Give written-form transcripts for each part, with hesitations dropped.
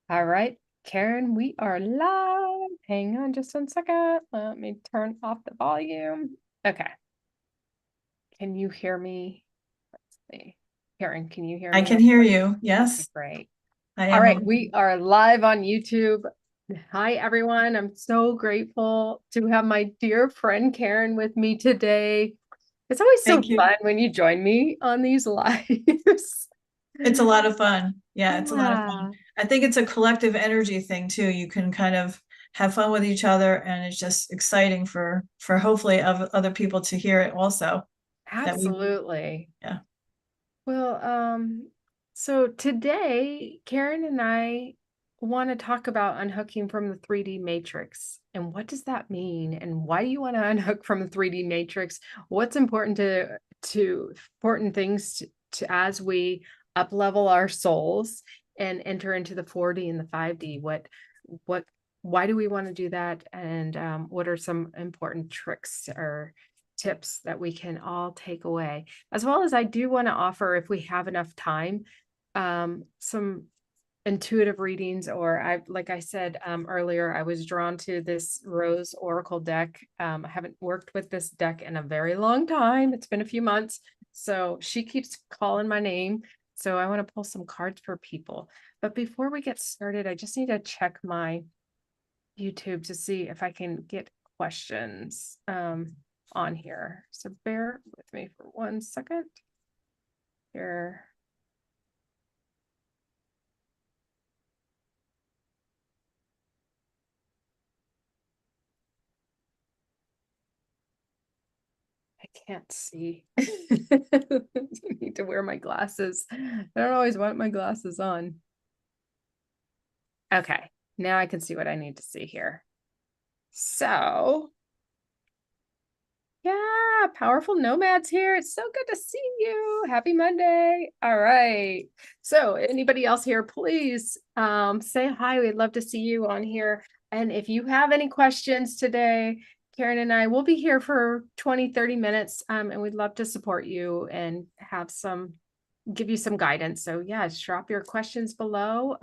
All right, Karen, we are live. Hang on just 1 second. Let me turn off the volume. Okay. Can you hear me? Let's see. Karen, can you hear I me? can hear you. Yes, Great. I All am. right, we are live on YouTube. Hi, everyone. I'm so grateful to have my dear friend Karen with me today. It's always so Thank you. fun when you join me on these lives. It's a lot of fun. Yeah, it's a lot of fun. Yeah. I think it's a collective energy thing too. You can kind of have fun with each other, and it's just exciting for hopefully other people to hear it also. That we, Absolutely. yeah. Well, so today, Karen and I want to talk about unhooking from the 3D matrix. And what does that mean? And why do you want to unhook from the 3D matrix? What's important to important things to as we up level our souls and enter into the 4D and the 5D? What why do we want to do that? And what are some important tricks or tips that we can all take away? As well as I do want to offer, if we have enough time, some intuitive readings, or like I said earlier, I was drawn to this Rose Oracle deck. I haven't worked with this deck in a very long time. It's been a few months. So she keeps calling my name. So I want to pull some cards for people. But before we get started, I just need to check my YouTube to see if I can get questions on here. So bear with me for 1 second here. I can't see. I need to wear my glasses. I don't always want my glasses on. Okay, now I can see what I need to see here. So, yeah, powerful nomads here. It's so good to see you. Happy Monday. All right. So, anybody else here, please say hi. We'd love to see you on here. And if you have any questions today, Karen and I will be here for 20, 30 minutes. And we'd love to support you and give you some guidance. So yeah, drop your questions below.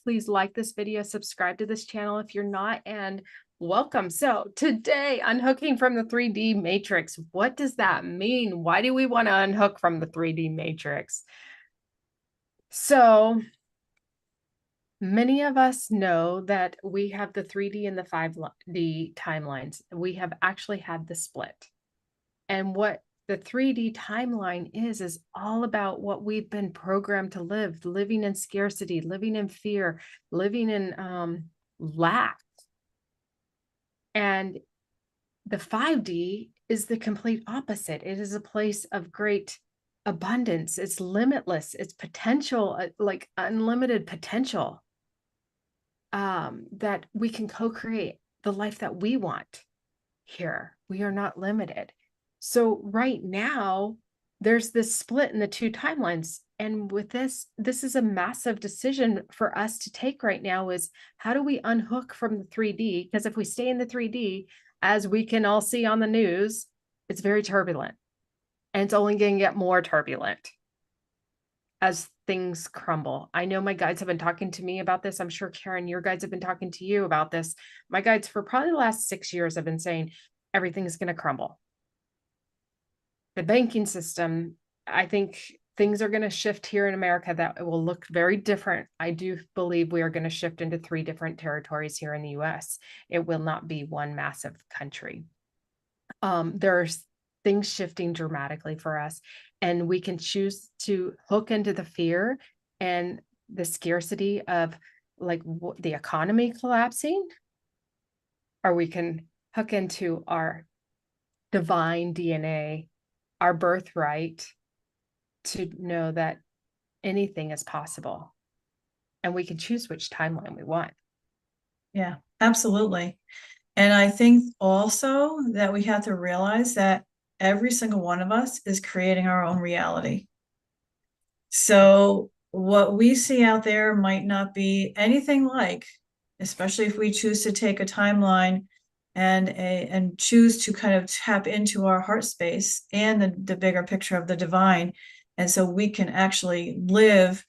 Please like this video, subscribe to this channel if you're not, and welcome. So today, unhooking from the 3D matrix. What does that mean? Why do we want to unhook from the 3D matrix? So many of us know that we have the 3D and the 5D timelines. We have actually had the split. And what the 3D timeline is all about what we've been programmed to live, living in scarcity, living in fear, living in lack. And the 5D is the complete opposite. It is a place of great abundance. It's limitless. It's potential, like unlimited potential, that we can co-create the life that we want here. We are not limited. So right now, there's this split in the two timelines. And with this is a massive decision for us to take right now, is how do we unhook from the 3D? Because if we stay in the 3D, as we can all see on the news, it's very turbulent. And it's only going to get more turbulent as things crumble. I know my guides have been talking to me about this. I'm sure, Karen, your guides have been talking to you about this. My guides for probably the last 6 years have been saying everything's going to crumble. The banking system, I think things are going to shift here in America that will look very different. I do believe we are going to shift into 3 different territories here in the US. It will not be one massive country. There's things shifting dramatically for us, and we can choose to hook into the fear and the scarcity of like the economy collapsing, or we can hook into our divine DNA, our birthright, to know that anything is possible, and we can choose which timeline we want. Yeah, absolutely. And I think also that we have to realize that every single one of us is creating our own reality. So what we see out there might not be anything like, especially if we choose to take a timeline and choose to kind of tap into our heart space and the bigger picture of the divine. And so we can actually live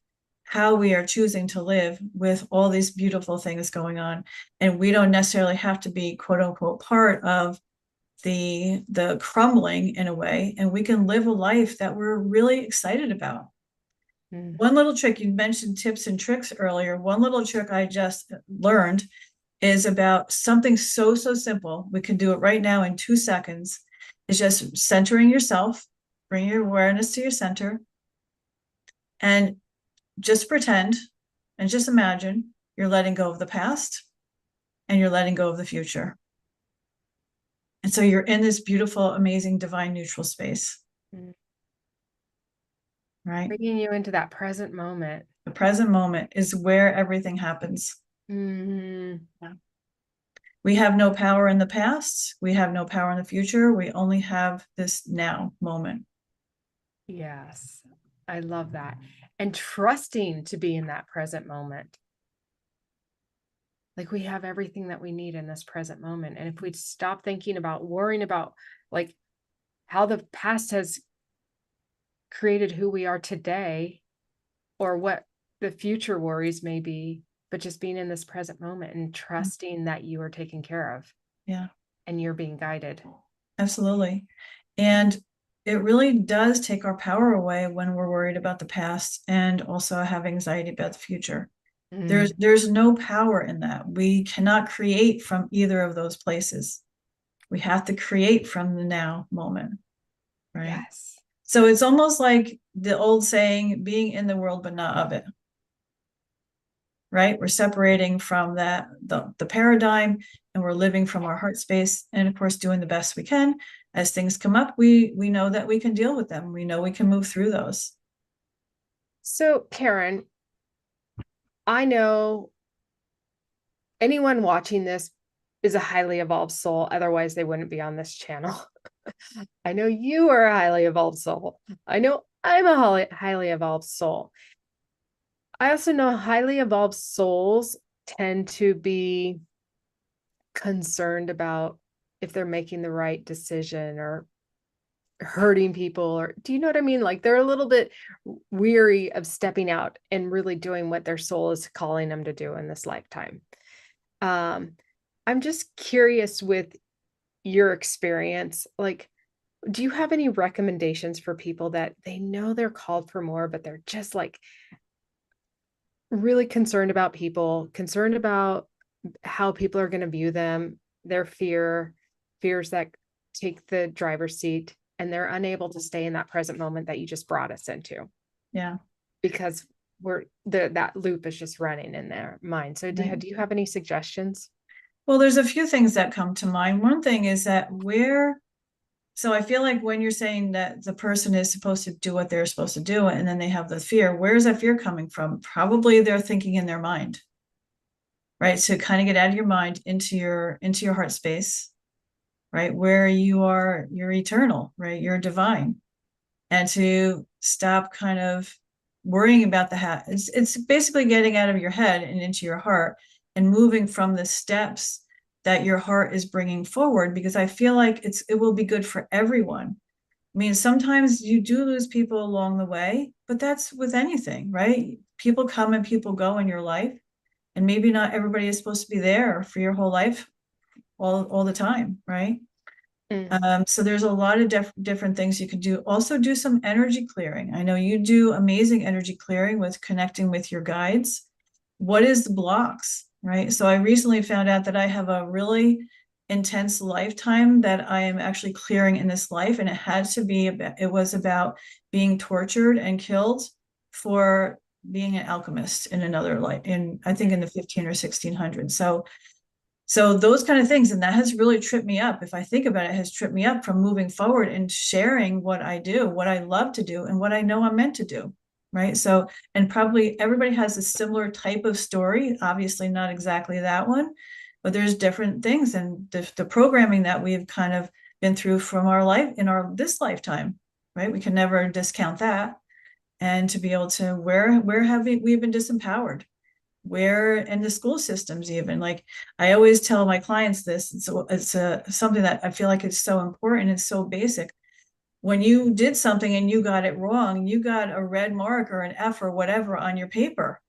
how we are choosing to live with all these beautiful things going on. And we don't necessarily have to be quote unquote part of the crumbling in a way, and we can live a life that we're really excited about. Mm. One little trick, you mentioned tips and tricks earlier. One little trick I just learned is about something so simple. We can do it right now in 2 seconds. It's just centering yourself, bring your awareness to your center, and just pretend and just imagine you're letting go of the past and you're letting go of the future. And so you're in this beautiful, amazing, divine neutral space, Mm. right? Bringing you into that present moment. The present moment is where everything happens. Mm. Yeah. We have no power in the past. We have no power in the future. We only have this now moment. Yes, I love that. And trusting to be in that present moment. Like we have everything that we need in this present moment. And if we stop thinking about worrying about like how the past has created who we are today or what the future worries may be, but just being in this present moment and trusting that you are taken care of. Yeah. And you're being guided. Absolutely. And it really does take our power away when we're worried about the past and also have anxiety about the future. Mm. There's no power in that. We cannot create from either of those places. We have to create from the now moment, right? Yes. So it's almost like the old saying, being in the world but not of it. Right? We're separating from the paradigm, and we're living from our heart space, and of course doing the best we can. As things come up, we know that we can deal with them. We know we can move through those. So, Karen, I know anyone watching this is a highly evolved soul. Otherwise, they wouldn't be on this channel. I know you are a highly evolved soul. I know I'm a highly evolved soul. I also know highly evolved souls tend to be concerned about if they're making the right decision or hurting people, or do you know what I mean? Like they're a little bit weary of stepping out and really doing what their soul is calling them to do in this lifetime. I'm just curious with your experience, like, do you have any recommendations for people that they know they're called for more, but they're just like really concerned about people, concerned about how people are going to view them, their fears that take the driver's seat, and they're unable to stay in that present moment that you just brought us into Yeah. because that loop is just running in their mind. So Right. do you have any suggestions? Well, there's a few things that come to mind. One thing is that so I feel like when you're saying that the person is supposed to do what they're supposed to do, and then they have the fear, where is that fear coming from? Probably they're thinking in their mind, right? So kind of get out of your mind into your heart space, right? Where you're eternal, right? You're divine. And to stop kind of worrying about the hat. It's basically getting out of your head and into your heart and moving from the steps that your heart is bringing forward, because I feel like it will be good for everyone. I mean, sometimes you do lose people along the way, but that's with anything, right? People come and people go in your life, and maybe not everybody is supposed to be there for your whole life all the time, right? So there's a lot of different things you can do. Also do some energy clearing. I know you do amazing energy clearing with connecting with your guides. What is the blocks, right? So I recently found out that I have a really intense lifetime that I am actually clearing in this life. And it was about being tortured and killed for being an alchemist in another life, I think in the 15 or 1600s. So those kind of things, and that has really tripped me up. If I think about it, it has tripped me up from moving forward and sharing what I do, what I love to do, and what I know I'm meant to do. Right. So, and probably everybody has a similar type of story, obviously not exactly that one, but there's different things, and the programming that we've kind of been through from our life in this lifetime, right? We can never discount that. And to be able to, where have we've been disempowered? Where in the school systems, even, like I always tell my clients this, it's something that I feel like it's so important, it's so basic. when you did something and you got it wrong, you got a red mark or an F or whatever on your paper.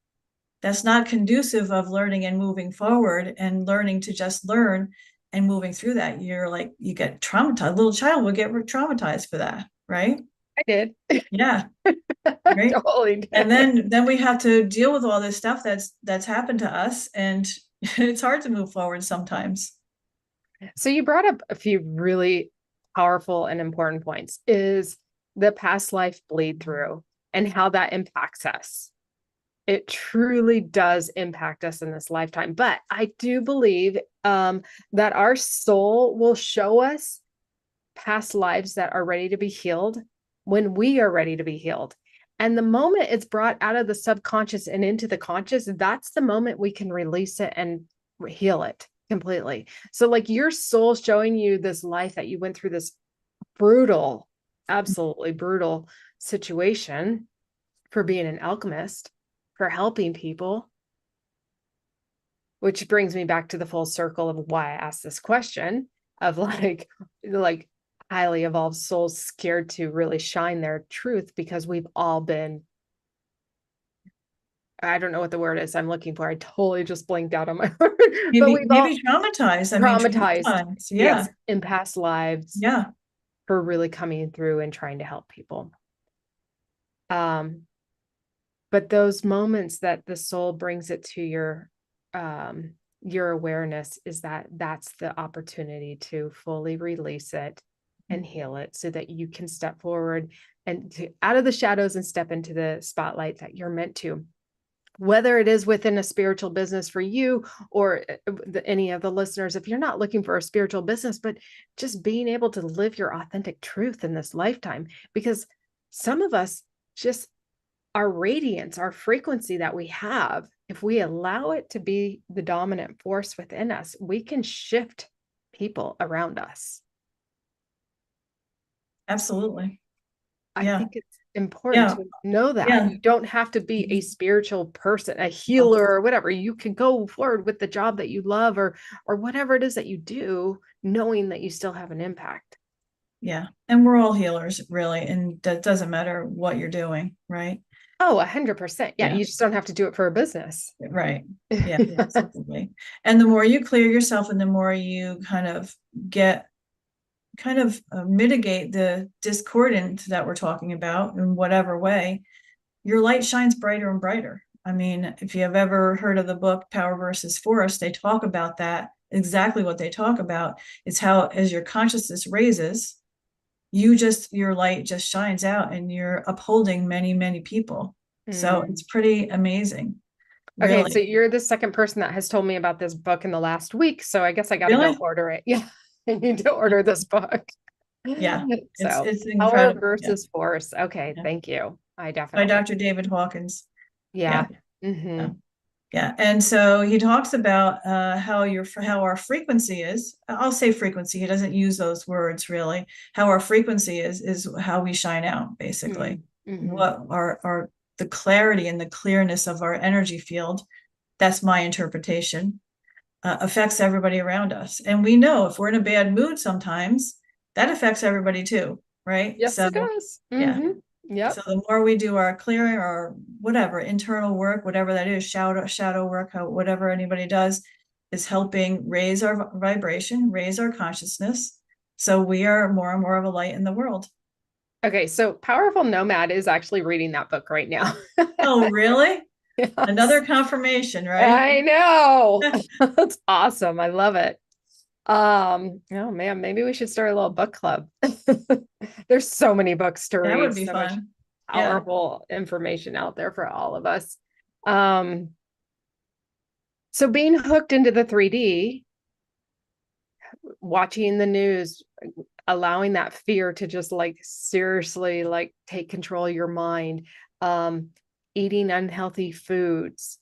That's not conducive of learning and moving forward and learning to just learn and moving through that. You're like, you get traumatized. A little child will get traumatized for that, right? I did. Yeah, I right. totally And did. then we have to deal with all this stuff that's happened to us, and it's hard to move forward sometimes. So you brought up a few really powerful and important points is the past life bleed through and how that impacts us. It truly does impact us in this lifetime. But I do believe that our soul will show us past lives that are ready to be healed when we are ready to be healed. And the moment it's brought out of the subconscious and into the conscious, that's the moment we can release it and heal it completely. So, like your soul showing you this life that you went through this brutal, absolutely brutal situation for being an alchemist, for helping people, which brings me back to the full circle of why I asked this question of like highly evolved souls scared to really shine their truth because we've all been, I don't know what the word is I'm looking for. I totally just blanked out on my word, but Maybe we've all maybe traumatized. I mean, traumatized, traumatized. Yeah, yes, in past lives yeah, for really coming through and trying to help people. Um, but those moments that the soul brings it to your awareness is that that's the opportunity to fully release it and heal it so that you can step forward and out of the shadows and step into the spotlight that you're meant to, whether it is within a spiritual business for you or any of the listeners. If you're not looking for a spiritual business, but just being able to live your authentic truth in this lifetime, because some of us just, our radiance, our frequency that we have, if we allow it to be the dominant force within us, we can shift people around us. absolutely. I Yeah, think it's important yeah, to know that yeah. you don't have to be a spiritual person, a Oh, healer or whatever. You can go forward with the job that you love or whatever it is that you do, knowing that you still have an impact. yeah. And we're all healers, really, and that doesn't matter what you're doing, right? Oh, 100%. Yeah, Yeah. you just don't have to do it for a business. Right. Yeah, absolutely. And the more you clear yourself and the more you kind of get mitigate the discordant that we're talking about in whatever way, your light shines brighter and brighter. I mean, if you have ever heard of the book Power versus Force, they talk about that. Exactly what they talk about is how as your consciousness raises, your light just shines out and you're upholding many, many people. So it's Mm. pretty amazing. Okay, so Really. you're the second person that has told me about this book in the last week, so I guess I got to go Really? order it. Yeah, I need to order this book. Yeah. So, It's power incredible. Yeah. versus force. Okay, Yeah. thank you. I By definitely, Dr. David Hawkins. Yeah. yeah. Hmm. Yeah. Yeah. And so he talks about how our frequency is. I'll say frequency. He doesn't use those words really. How our frequency is how we shine out, basically. Mm-hmm. What our the clarity and the clearness of our energy field, that's my interpretation, affects everybody around us. And we know if we're in a bad mood sometimes, that affects everybody too, right? Yes, So it does. yeah. Hmm. So Yep. the more we do our clearing or whatever internal work, whatever that is, shadow work, whatever anybody does, is helping raise our vibration, raise our consciousness. So we are more and more of a light in the world. Okay, so Powerful Nomad is actually reading that book right now. Oh, really? Yes, Another confirmation, right? I know. That's awesome. I love it. Oh man, maybe we should start a little book club. There's so many books to That would read, be so much fun. Yeah. powerful information out there for all of us. Um, so being hooked into the 3D, watching the news, allowing that fear to just like seriously like take control of your mind, eating unhealthy foods,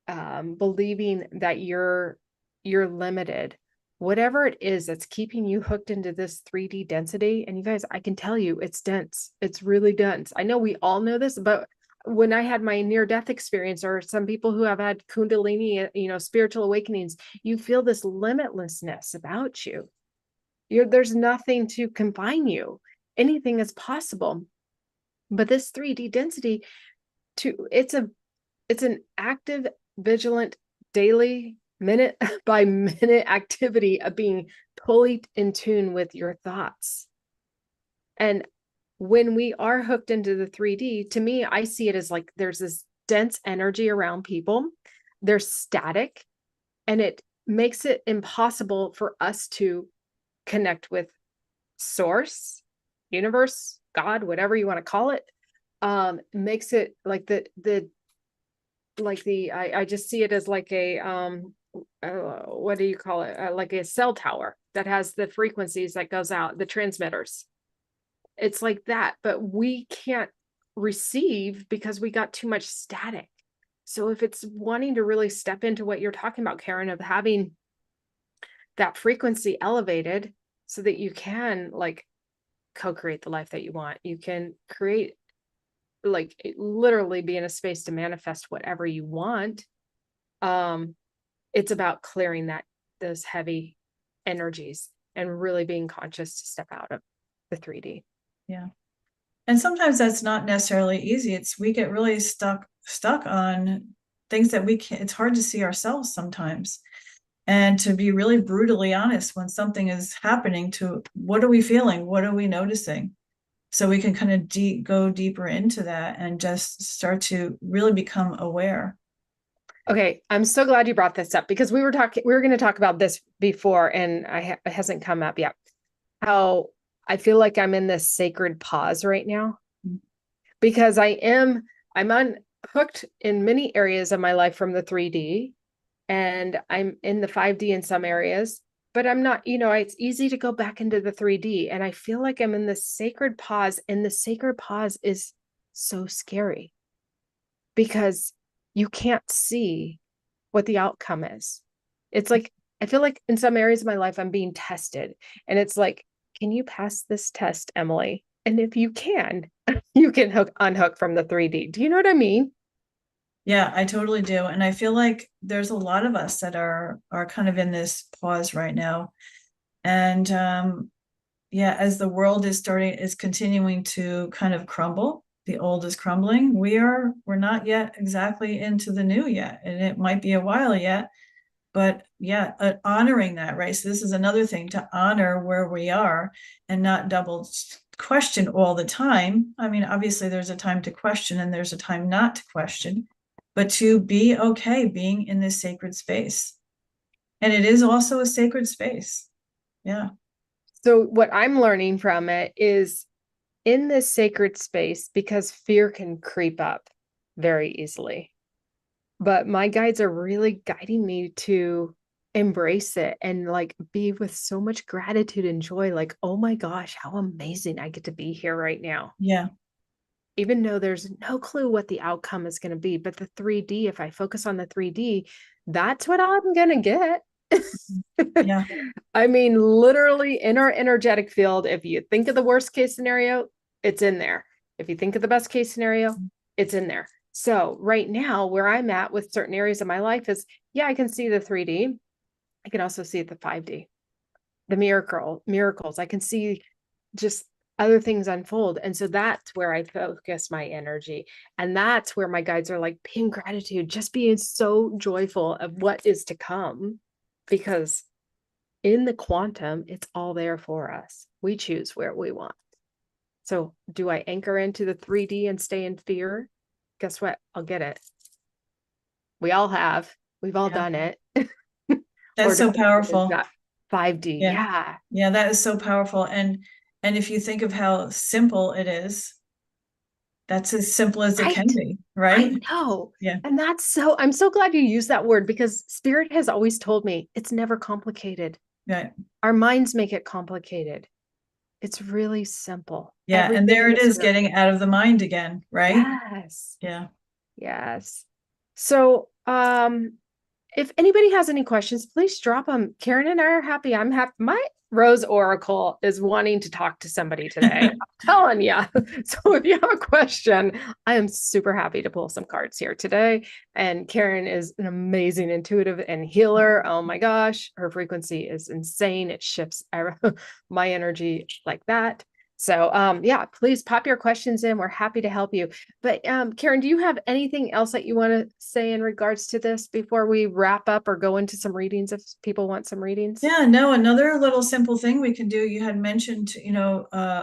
believing that you're limited, whatever it is that's keeping you hooked into this 3D density. And you guys, I can tell you it's dense. It's really dense. I know we all know this, but when I had my near death experience, or some people who have had kundalini, spiritual awakenings, you feel this limitlessness about you. There's nothing to confine you. anything is possible. But this 3D density, it's an active, vigilant, daily, minute by minute activity of being totally in tune with your thoughts. And when we are hooked into the 3D, to me, I see it as like there's this dense energy around people. They're static, and it makes it impossible for us to connect with source, universe, God, whatever you want to call it. Makes it like I just see it as like a what do you call it? Like a cell tower that has the frequencies that goes out, the transmitters. It's like that, but we can't receive because we got too much static. So if it's wanting to really step into what you're talking about, Karen, of having that frequency elevated so that you can like co-create the life that you want, you can create, like, literally be in a space to manifest whatever you want. It's about clearing those heavy energies and really being conscious to step out of the 3D. Yeah. And sometimes that's not necessarily easy. We get really stuck on things that we can't, it's hard to see ourselves sometimes. And to be really brutally honest when something is happening, to what are we feeling? What are we noticing? So we can kind of go deeper into that and just start to really become aware. Okay, I'm so glad you brought this up, because we were going to talk about this before, and it hasn't come up yet. How I feel like I'm in this sacred pause right now, because I'm unhooked in many areas of my life from the 3D, and I'm in the 5D in some areas, but I'm not, it's easy to go back into the 3D, and I feel like I'm in this sacred pause, and the sacred pause is so scary because you can't see what the outcome is. It's like, I feel like in some areas of my life, I'm being tested, and it's like, can you pass this test, Emily? And if you can, you can unhook from the 3D. Do you know what I mean? Yeah, I totally do. And I feel like there's a lot of us that are kind of in this pause right now. And yeah, as the world is continuing to kind of crumble, the old is crumbling. We're not yet exactly into the new yet. And it might be a while yet, but yeah, honoring that, right? So this is another thing, to honor where we are and not double question all the time. I mean, obviously there's a time to question and there's a time not to question, but to be okay being in this sacred space. And it is also a sacred space. Yeah. So what I'm learning from it is, in this sacred space, because fear can creep up very easily, but my guides are really guiding me to embrace it and like be with so much gratitude and joy. Like, oh my gosh, how amazing I get to be here right now. Yeah. Even though there's no clue what the outcome is going to be. But the 3D, if I focus on the 3D, that's what I'm going to get. Yeah. I mean, literally in our energetic field, if you think of the worst case scenario, it's in there. If you think of the best case scenario, it's in there. So right now, where I'm at with certain areas of my life is, yeah, I can see the 3D. I can also see the 5D, the miracles. I can see just other things unfold. And so that's where I focus my energy. And that's where my guides are like, being gratitude, just being so joyful of what is to come, because in the quantum, it's all there for us. We choose where we want. So do I anchor into the 3D and stay in fear? Guess what? I'll get it. We all have. We've all done it. That's so powerful. 5D. Yeah. Yeah. Yeah, that is so powerful. And if you think of how simple it is, that's as simple as it can be, right? I know. Yeah. And I'm so glad you used that word, because spirit has always told me it's never complicated. Right. Our minds make it complicated. It's really simple. Yeah. And there it is, getting out of the mind again, right? Yes. Yeah. Yes. So, if anybody has any questions, please drop them. Karen and I are happy. I'm happy. My Rose Oracle is wanting to talk to somebody today. I'm telling you. So if you have a question, I am super happy to pull some cards here today. And Karen is an amazing intuitive and healer. Oh my gosh, her frequency is insane. It shifts my energy like that. So, yeah, please pop your questions in. We're happy to help you. But, Karen, do you have anything else that you want to say in regards to this before we wrap up or go into some readings if people want some readings? Yeah, no, another little simple thing we can do, you had mentioned,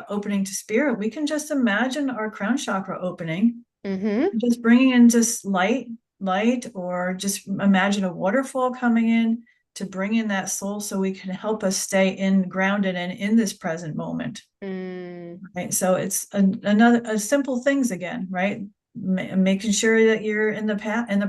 opening to spirit. We can just imagine our crown chakra opening, just bringing in just light, or just imagine a waterfall coming in to bring in that soul so we can help us stay in grounded and in this present moment. Right. So it's another simple things again, right? Making sure that you're in the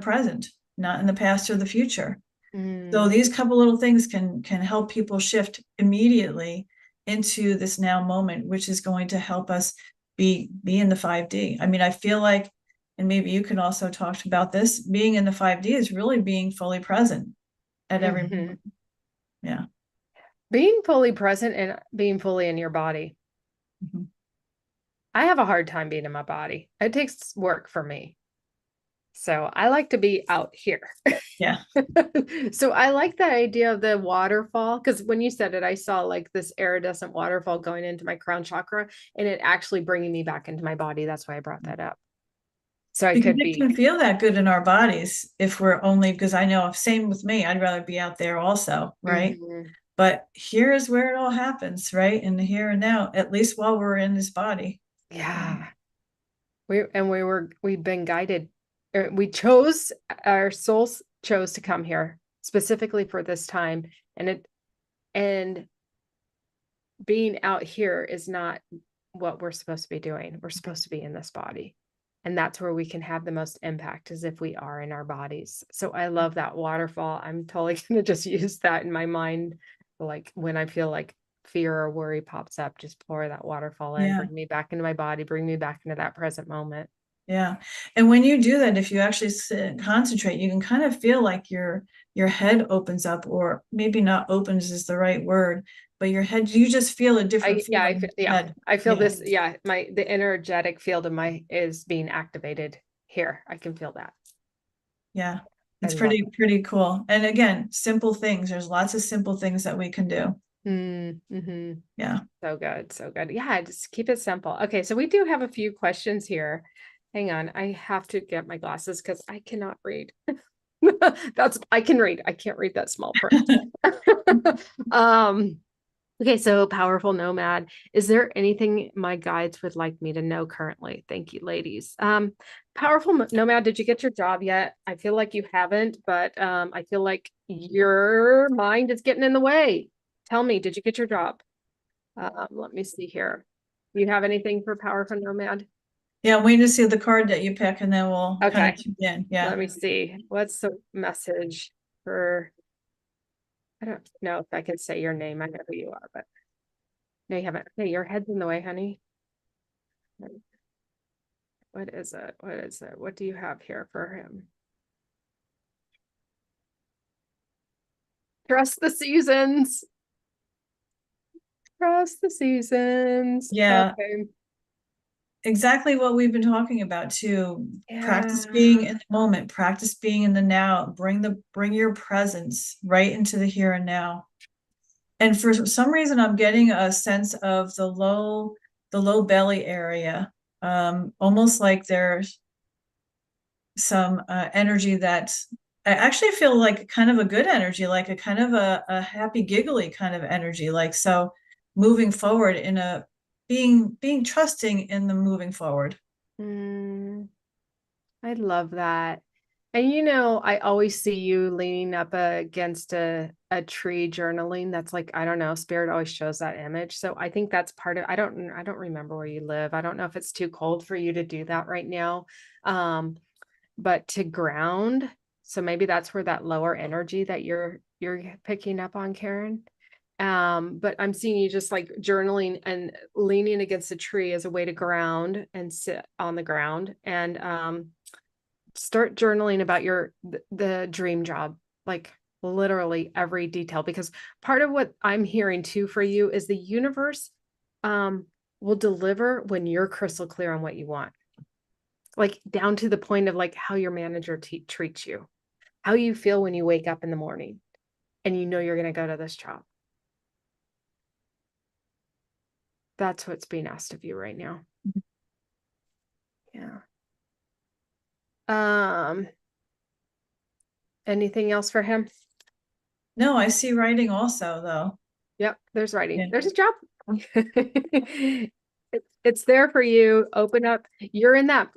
present, not in the past or the future. So these couple little things can help people shift immediately into this now moment, which is going to help us be in the 5D. I mean, I feel like, and maybe you can also talk about this, being in the 5D is really being fully present at every moment. Yeah. Being fully present and being fully in your body. I have a hard time being in my body. It takes work for me. So I like to be out here. Yeah. So I like the idea of the waterfall, because when you said it, I saw like this iridescent waterfall going into my crown chakra and it actually bringing me back into my body. That's why I brought that up. So I Because could it be. can feel that good in our bodies if we're only, because I know, same with me, I'd rather be out there also, right? But here is where it all happens, right? In the here and now, at least while we're in this body. Yeah. We've been guided. Our souls chose to come here specifically for this time. And being out here is not what we're supposed to be doing. We're supposed to be in this body. And that's where we can have the most impact, is if we are in our bodies. So I love that waterfall. I'm totally going to just use that in my mind. Like when I feel like fear or worry pops up, just pour that waterfall in, bring me back into my body, bring me back into that present moment. Yeah. And when you do that, if you actually sit and concentrate, you can kind of feel like your head opens up, or maybe not opens is the right word, but your head, you just feel a different feeling. I feel this. Yeah. The energetic field of is being activated here. I can feel that. Yeah. It's pretty cool. And again, simple things. There's lots of simple things that we can do. Yeah. So good. So good. Yeah. Just keep it simple. Okay. So we do have a few questions here. Hang on. I have to get my glasses because I cannot read. I can read. I can't read that small print. Okay, so powerful nomad. Is there anything my guides would like me to know currently? Thank you, ladies. Powerful nomad, did you get your job yet? I feel like you haven't, but I feel like your mind is getting in the way. Tell me, did you get your job? Let me see here. You have anything for powerful nomad? Yeah, I'm waiting to see the card that you pick, and then we'll kind of tune in. Yeah. Let me see. What's the message for? I don't know if I can say your name. I know who you are, but no, you haven't. Hey, your head's in the way, honey. What is it? What is it? What do you have here for him? Trust the seasons. Trust the seasons. Yeah. Okay. Exactly what we've been talking about too. Yeah. Practice being in the moment, practice being in the now, bring your presence right into the here and now. And for some reason, I'm getting a sense of the low belly area, almost like there's some energy that I actually feel like kind of a good energy, like a kind of a happy, giggly kind of energy. Like, so moving forward in a being trusting in the moving forward. I love that. And I always see you leaning up against a tree journaling. That's like, I don't know, spirit always shows that image. So I think that's part of, I don't remember where you live. I don't know if it's too cold for you to do that right now. But to ground, so maybe that's where that lower energy that you're picking up on, Karen. But I'm seeing you just like journaling and leaning against a tree as a way to ground and sit on the ground, and start journaling about the dream job, like literally every detail, because part of what I'm hearing too for you is the universe will deliver when you're crystal clear on what you want, like down to the point of like how your manager treats you, how you feel when you wake up in the morning and you're going to go to this job. That's what's being asked of you right now. Yeah. Anything else for him? No, I see writing also though. Yep, there's writing. Yeah. There's a job. It's there for you. Open up. You're in that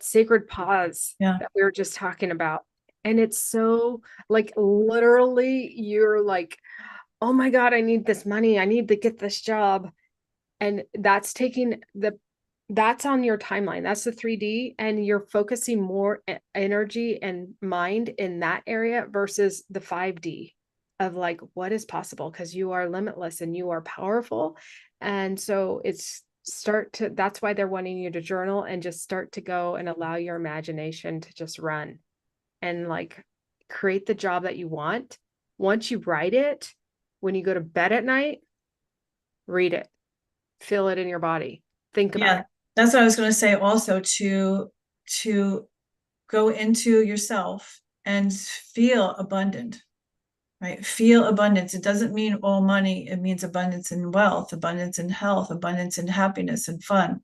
sacred pause Yeah. that we were just talking about. And it's so like literally you're like, oh my God, I need this money. I need to get this job. And that's on your timeline. That's the 3D, and you're focusing more energy and mind in that area versus the 5D of like what is possible, because you are limitless and you are powerful. And so that's why they're wanting you to journal and just start to go and allow your imagination to just run and like create the job that you want. Once you write it, when you go to bed at night, read it, feel it in your body, think about Yeah. it. That's what I was going to say also, to go into yourself and feel abundant, right? Feel abundance. It doesn't mean all money. It means abundance in wealth, abundance in health, abundance in happiness and fun.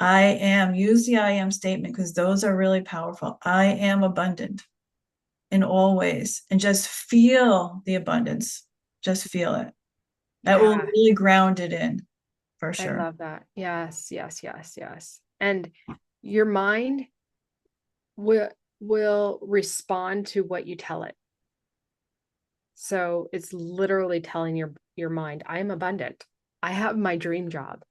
Use the I am statement because those are really powerful. I am abundant in all ways, and just feel the abundance. Just feel it. That will Yeah, really ground it in for I sure. love that. Yes, yes, yes, yes. And your mind will will respond to what you tell it. So it's literally telling your mind, I am abundant. I have my dream job.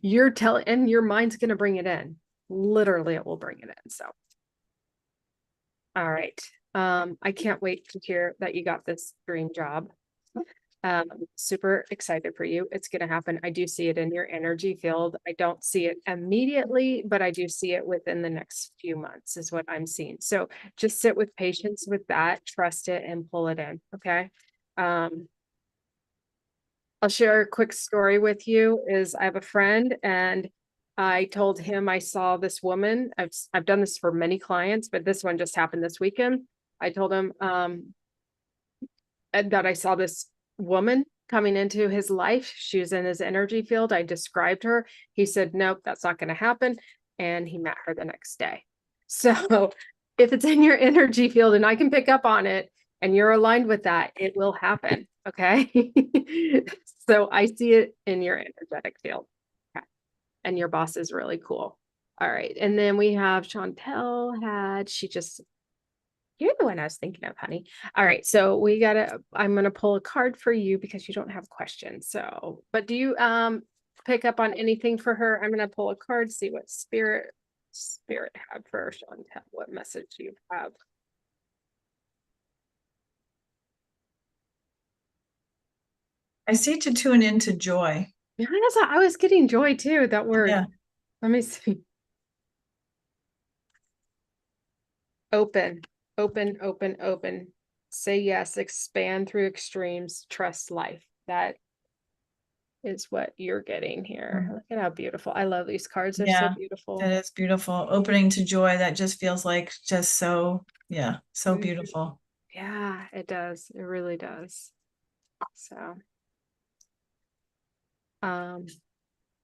You're telling, and your mind's going to bring it in. Literally, it will bring it in. So, all right. I can't wait to hear that you got this dream job. I'm super excited for you. It's going to happen. I do see it in your energy field. I don't see it immediately, but I do see it within the next few months is what I'm seeing. So just sit with patience with that, trust it, and pull it in. Okay. Um, I'll share a quick story with you is I have a friend and I told him I saw this woman. I've done this for many clients, but this one just happened this weekend. I told him, and that I saw this woman coming into his life. She was in his energy field. I described her. He said, nope, that's not going to happen. And he met her the next day. So if it's in your energy field and I can pick up on it and you're aligned with that, it will happen. Okay. So I see it in your energetic field. Okay. And your boss is really cool. All right. And then we have Chantel she just you're the one I was thinking of, honey. All right. So I'm gonna pull a card for you because you don't have questions. So, but do you pick up on anything for her? I'm gonna pull a card, see what spirit had for Chantel, what message you have. I see to tune into joy. Yeah, I was getting joy too, that word. Yeah. Let me see. Open, open, open, open. Say yes, expand through extremes, trust life. That is what you're getting here. Look at how beautiful. I love these cards. They're so Yeah, beautiful. that is beautiful. Opening to joy, that just feels like just so, yeah, so Mhm. beautiful. Yeah, it does. It really does. So, um,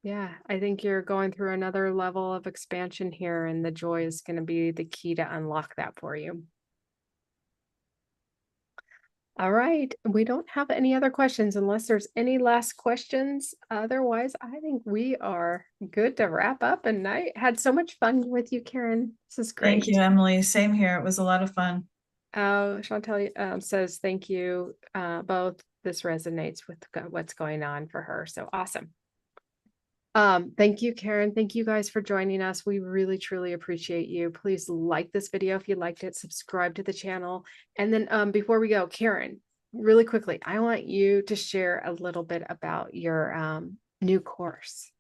yeah, I think you're going through another level of expansion here, and the joy is going to be the key to unlock that for you. All right. We don't have any other questions unless there's any last questions. Otherwise, I think we are good to wrap up. And I had so much fun with you, Karen. This is Thank you, great. Emily. Same here. It was a lot of fun. Chantel says, thank you both. This resonates with what's going on for her. So awesome. Thank you, Karen. Thank you guys for joining us. We really, truly appreciate you. Please like this video if you liked it, subscribe to the channel. And then before we go, Karen, really quickly, I want you to share a little bit about your new course.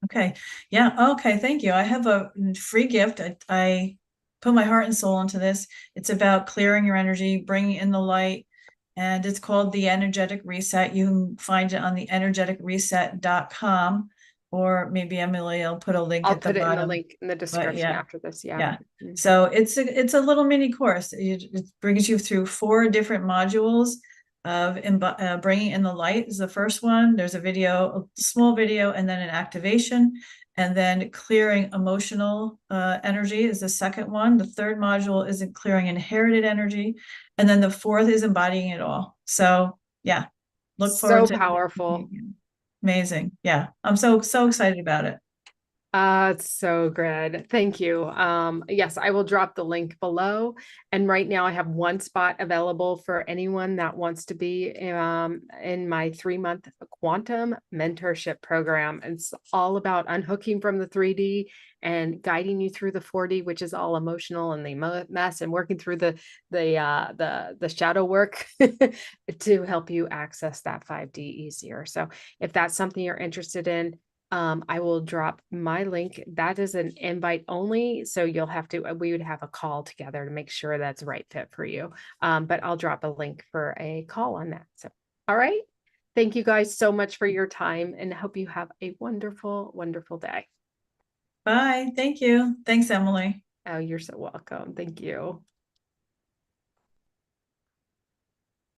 Okay. Yeah. Okay. Thank you. I have a free gift. I put my heart and soul into this. It's about clearing your energy, bringing in the light, and it's called the Energetic Reset. You can find it on the energeticreset.com, or maybe Emily will put a link I'll at the put it in the bottom. link in the But description yeah, after this. Yeah. yeah. Mhm. So it's a little mini course. It brings you through 4 different modules bringing in the light is the first one. There's a video, a small video, and then an activation. And then clearing emotional energy is the second one. The third module is in clearing inherited energy. And then the fourth is embodying it all. So yeah, look forward So to powerful. amazing. Yeah, I'm so excited about it. It's so good. Thank you. Yes, I will drop the link below. And right now I have one spot available for anyone that wants to be in my 3-month quantum mentorship program. It's all about unhooking from the 3D and guiding you through the 4D, which is all emotional and the mess, and working through the shadow work to help you access that 5D easier. So if that's something you're interested in, I will drop my link. That is an invite only. So you'll have to, we would have a call together to make sure that's the right fit for you. But I'll drop a link for a call on that. So, all right. Thank you guys so much for your time, and hope you have a wonderful, wonderful day. Bye. Thank you. Thanks, Emily. Oh, you're so welcome. Thank you.